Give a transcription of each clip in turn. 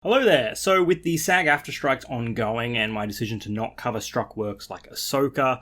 Hello there! So with the SAG-AFTRA strikes ongoing and my decision to not cover struck works like Ahsoka,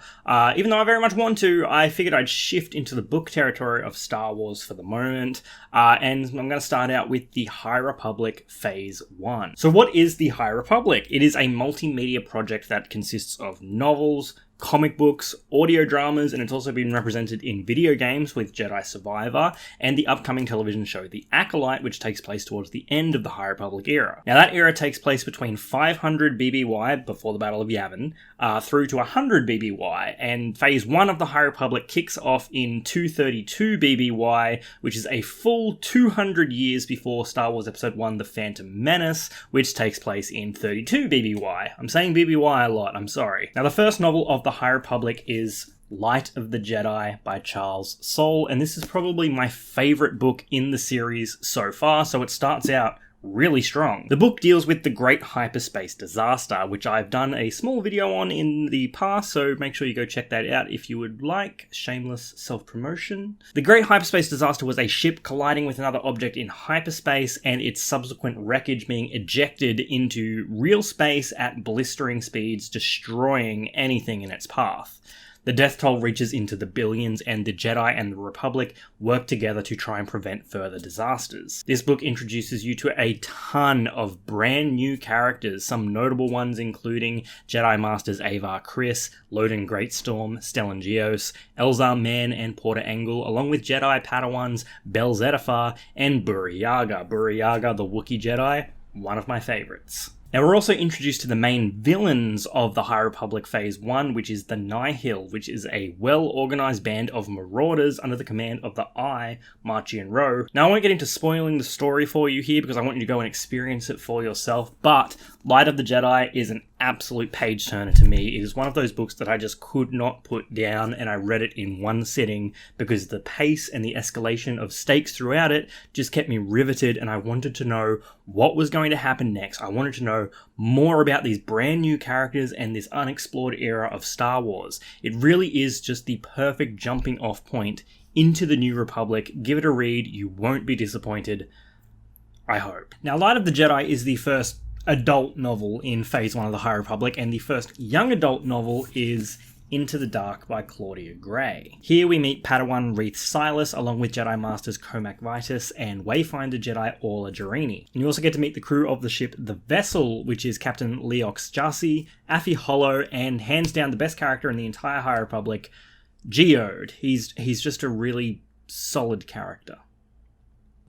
even though I very much want to, I figured I'd shift into the book territory of Star Wars for the moment, and I'm going to start out with the High Republic Phase 1. So what is the High Republic? It is a multimedia project that consists of novels, comic books, audio dramas, and it's also been represented in video games with Jedi Survivor and the upcoming television show The Acolyte, which takes place towards the end of the High Republic era. Now that era takes place between 500 BBY, before the Battle of Yavin, through to 100 BBY, and Phase 1 of the High Republic kicks off in 232 BBY, which is a full 200 years before Star Wars Episode 1 The Phantom Menace, which takes place in 32 BBY. I'm saying BBY a lot, I'm sorry. Now the first novel of the High Republic is Light of the Jedi by Charles Soule, and this is probably my favourite book in the series so far, so it starts out really strong. The book deals with the Great Hyperspace Disaster, which I've done a small video on in the past, so make sure you go check that out if you would like. Shameless self-promotion. The Great Hyperspace Disaster was a ship colliding with another object in hyperspace and its subsequent wreckage being ejected into real space at blistering speeds, destroying anything in its path. The death toll reaches into the billions, and the Jedi and the Republic work together to try and prevent further disasters. This book introduces you to a ton of brand new characters, some notable ones including Jedi Masters Avar Kriss, Loden Greatstorm, Stellan Gios, Elzar Mann and Porter Engle, along with Jedi Padawans Bel Zettifar and Burryaga. Burryaga, the Wookiee Jedi, one of my favourites. Now we're also introduced to the main villains of the High Republic Phase 1, which is the Nihil, which is a well-organised band of marauders under the command of the Marchion Ro. Now I won't get into spoiling the story for you here because I want you to go and experience it for yourself, but Light of the Jedi is an absolute page-turner to me. It is one of those books that I just could not put down, and I read it in one sitting because the pace and the escalation of stakes throughout it just kept me riveted, and I wanted to know what was going to happen next. I wanted to know more about these brand new characters and this unexplored era of Star Wars. It really is just the perfect jumping off point into the New Republic. Give it a read, you won't be disappointed, I hope. Now, Light of the Jedi is the first adult novel in Phase 1 of the High Republic, and the first young adult novel is Into the Dark by Claudia Gray. Here we meet Padawan Reath Silas along with Jedi Masters Comac Vitus and Wayfinder Jedi Orla Jarini. And you also get to meet the crew of the ship The Vessel, which is Captain Leox Jasi, Affy Hollow, and hands down the best character in the entire High Republic, Geode. He's just a really solid character.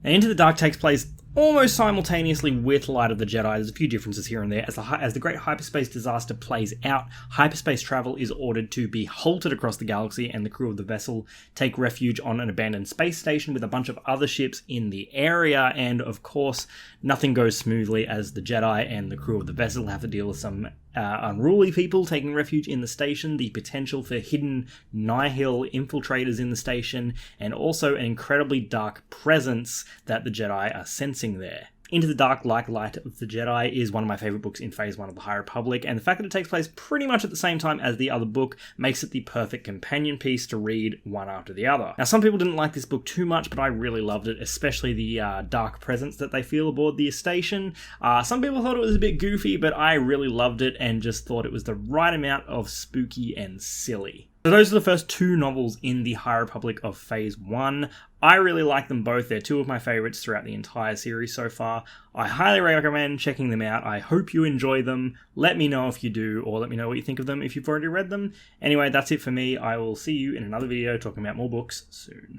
Now, Into the Dark takes place almost simultaneously with Light of the Jedi. There's a few differences here and there. As the Great Hyperspace Disaster plays out, hyperspace travel is ordered to be halted across the galaxy, and the crew of the Vessel take refuge on an abandoned space station with a bunch of other ships in the area, and of course, nothing goes smoothly as the Jedi and the crew of the Vessel have to deal with some unruly people taking refuge in the station, the potential for hidden Nihil infiltrators in the station, and also an incredibly dark presence that the Jedi are sensing there. Into the Dark, like Light of the Jedi, is one of my favourite books in Phase 1 of the High Republic, and the fact that it takes place pretty much at the same time as the other book makes it the perfect companion piece to read one after the other. Now, some people didn't like this book too much, but I really loved it, especially the dark presence that they feel aboard the station. Some people thought it was a bit goofy, but I really loved it and just thought it was the right amount of spooky and silly. So those are the first two novels in the High Republic of Phase 1. I really like them both. They're two of my favourites throughout the entire series so far. I highly recommend checking them out. I hope you enjoy them. Let me know if you do, or let me know what you think of them if you've already read them. Anyway, that's it for me. I will see you in another video talking about more books soon.